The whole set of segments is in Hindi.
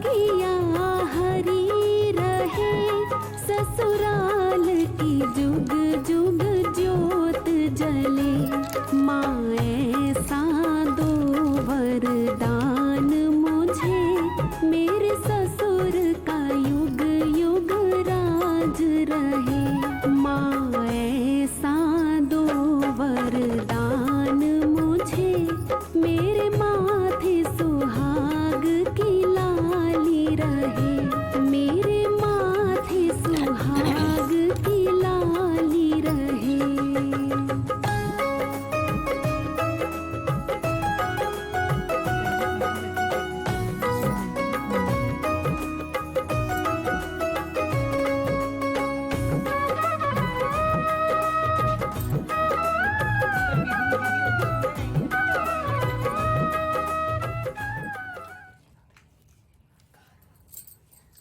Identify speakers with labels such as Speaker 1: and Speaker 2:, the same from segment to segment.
Speaker 1: भागिया हरी रहे, ससुराल की जुग जुग ज्योत जले। माँ ऐसा दो वरदान मुझे, मेरे ससुर का युग युग राज रहे। माँ ऐसा दो वरदान मुझे, मेरे माथे सुहाग की लाली रहे। मेरे माथे सुहाग की लाली रहे।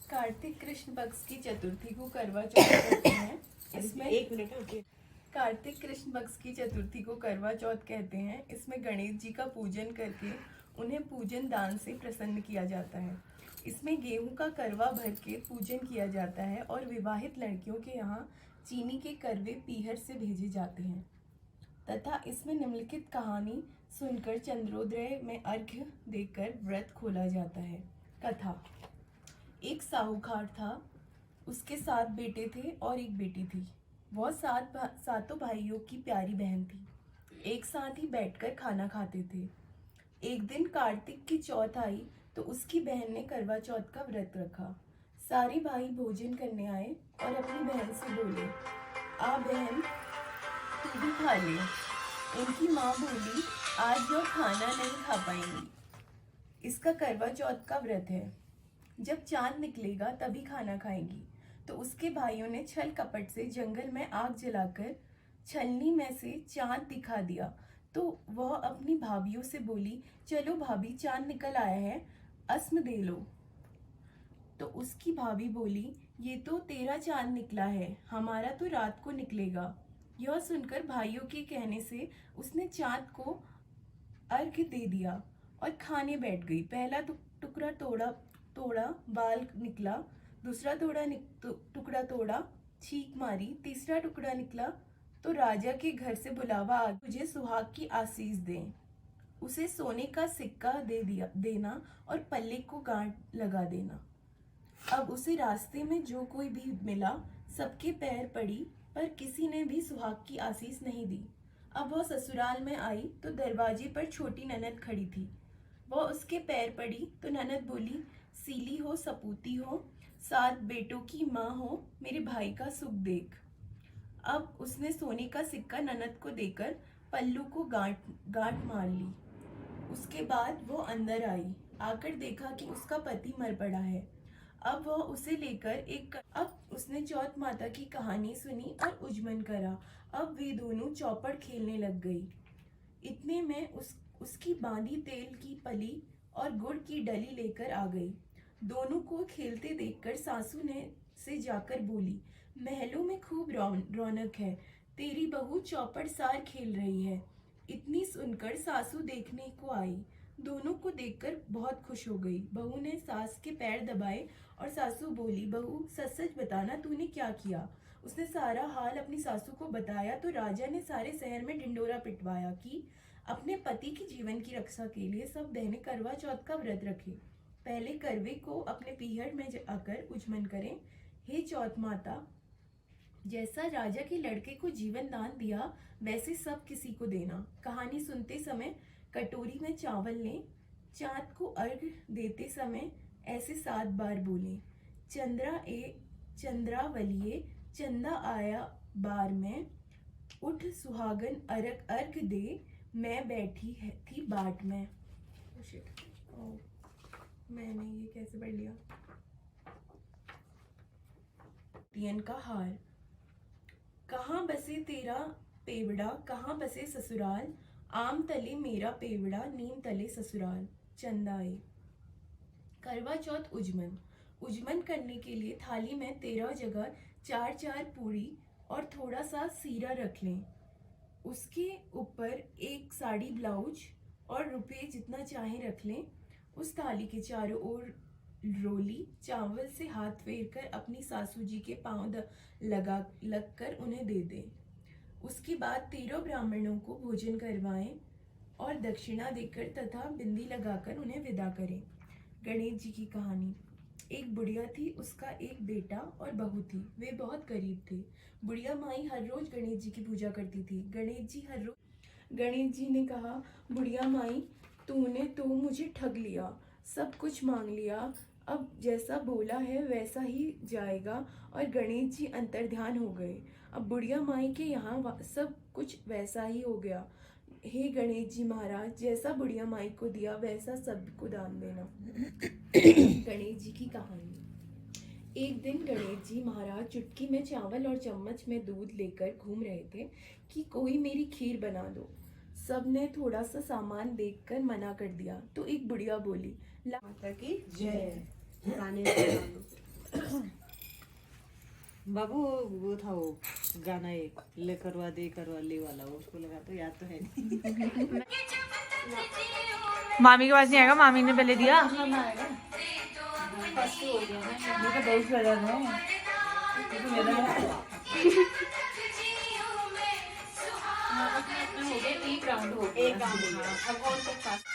Speaker 2: कार्तिक कृष्ण पक्ष की चतुर्थी को करवा चौथ कहते हैं। इसमें
Speaker 3: एक मिनट ओके।
Speaker 2: कार्तिक कृष्ण पक्ष की चतुर्थी को करवा चौथ कहते हैं। इसमें गणेश जी का पूजन करके उन्हें पूजन दान से प्रसन्न किया जाता है। इसमें गेहूं का करवा भर के पूजन किया जाता है और विवाहित लड़कियों के यहाँ चीनी के करवे पीहर से भेजे जाते हैं तथा इसमें निम्नलिखित कहानी सुनकर चंद्रोदय में अर्घ्य देकर व्रत खोला जाता है। कथा। एक साहूकार था, उसके 7 बेटे थे और एक बेटी थी। वह सातों भाइयों की प्यारी बहन थी। एक साथ ही बैठकर खाना खाते थे। एक दिन कार्तिक की चौथ आई तो उसकी बहन ने करवा चौथ का व्रत रखा। सारे भाई भोजन करने आए और अपनी बहन से बोले, आ बहन, तू भी खा ले। इनकी माँ बोली, आज जो खाना नहीं खा पाएंगी, इसका करवा चौथ का व्रत है, जब चांद निकलेगा तभी खाना खाएंगी। तो उसके भाइयों ने छल कपट से जंगल में आग जलाकर छलनी में से चांद दिखा दिया। तो वह अपनी भाभियों से बोली, चलो भाभी, चांद निकल आया है, अस्म दे लो। तो उसकी भाभी बोली, ये तो तेरा चांद निकला है, हमारा तो रात को निकलेगा। यह सुनकर भाइयों के कहने से उसने चांद को अर्घ्य दे दिया और खाने बैठ गई। पहला टुकड़ा तोड़ा, बाल निकला। दूसरा टुकड़ा तोड़ा, छींक मारी। तीसरा टुकड़ा निकला तो राजा के घर से बुलावा आ, तुझे सुहाग की आशीष दें। उसे सोने का सिक्का देना और पल्ले को गांठ लगा देना। अब उसे रास्ते में जो कोई भी मिला सबके पैर पड़ी, पर किसी ने भी सुहाग की आशीष नहीं दी। अब वह ससुराल में आई तो दरवाजे पर छोटी ननद खड़ी थी। वह उसके पैर पड़ी तो ननद बोली, सीली हो, सपूती हो, 7 बेटों की माँ हो, मेरे भाई का सुख देख। अब उसने सोने का सिक्का ननद को देकर पल्लू को गांठ मार ली। उसके बाद वो अंदर आई। आकर देखा कि उसका पति मर पड़ा है। अब वह उसे लेकर अब उसने चौथ माता की कहानी सुनी और उजमन करा। अब वे दोनों चौपड़ खेलने लग गई। इतने में उसकी बांधी तेल की पली और गुड़ की डली लेकर आ गई। दोनों को खेलते देखकर सासू ने से जाकर बोली, महलों में खूब रौनक है, तेरी बहू चौपड़ सार खेल रही है। इतनी सुनकर सासू देखने को आई। दोनों को देखकर बहुत खुश हो गई। बहू ने सास के पैर दबाए और सासू बोली, बहू सच सच बताना, तूने क्या किया। उसने सारा हाल अपनी सासू को बताया तो राजा ने सारे शहर में ढिंडोरा पिटवाया कि अपने पति की जीवन की रक्षा के लिए सब बहनें करवा चौथ का व्रत रखें। पहले करवे को अपने पीहर में आकर उजमन करें। हे चौथ माता, जैसा राजा के लड़के को जीवन दान दिया वैसे सब किसी को देना। कहानी सुनते समय कटोरी में चावल लें। चांद को अर्घ देते समय ऐसे 7 बार बोलें, चंद्रावलिये, चंदा आया बार में, उठ सुहागन अर्घ दे, मैं बैठी थी बाट में। मैंने ये कैसे पढ़ लिया। तियन का हार। कहाँ बसे तेरा पेवड़ा, कहाँ बसे ससुराल, आम तले मेरा पेवड़ा, नीम तले ससुराल। चंदाई। करवा चौथ उजमन करने के लिए थाली में 13 जगह 4 पूरी और थोड़ा सा सीरा रख लें। उसके ऊपर एक साड़ी ब्लाउज और रुपये जितना चाहे रख लें। उस थाली के चारों ओर रोली चावल से हाथ फेर कर अपनी सासू जी के पांव लग कर उन्हें दे दे। उसके बाद 13 ब्राह्मणों को भोजन करवाएं और दक्षिणा देकर तथा बिंदी लगाकर उन्हें विदा करें। गणेश जी की कहानी। एक बुढ़िया थी, उसका एक बेटा और बहू थी। वे बहुत गरीब थे। बुढ़िया माई हर रोज गणेश जी की पूजा करती थी। गणेश जी ने कहा, बुढ़िया माई, तूने तो मुझे ठग लिया, सब कुछ मांग लिया, अब जैसा बोला है वैसा ही जाएगा। और गणेश जी अंतर्ध्यान हो गए। अब बुढ़िया माई के यहाँ सब कुछ वैसा ही हो गया। हे गणेश जी महाराज, जैसा बुढ़िया माई को दिया वैसा सबको दान देना। गणेश जी की कहानी। एक दिन गणेश जी महाराज चुटकी में चावल और चम्मच में दूध लेकर घूम रहे थे कि कोई मेरी खीर बना दो। सबने थोड़ा सा सामान देखकर मना कर दिया तो एक बुढ़िया बोली,
Speaker 3: माता की जय।
Speaker 1: गाने सुना दो।
Speaker 3: बाबू वो था वो गाना एक ले करवा दे करवा ले वाला, वो उसको लगा तो याद तो है नहीं।
Speaker 4: मामी के पास नहीं आएगा, मामी ने पहले दिया।
Speaker 2: एक राउंड। अब और तो फास्ट।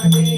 Speaker 2: महादेव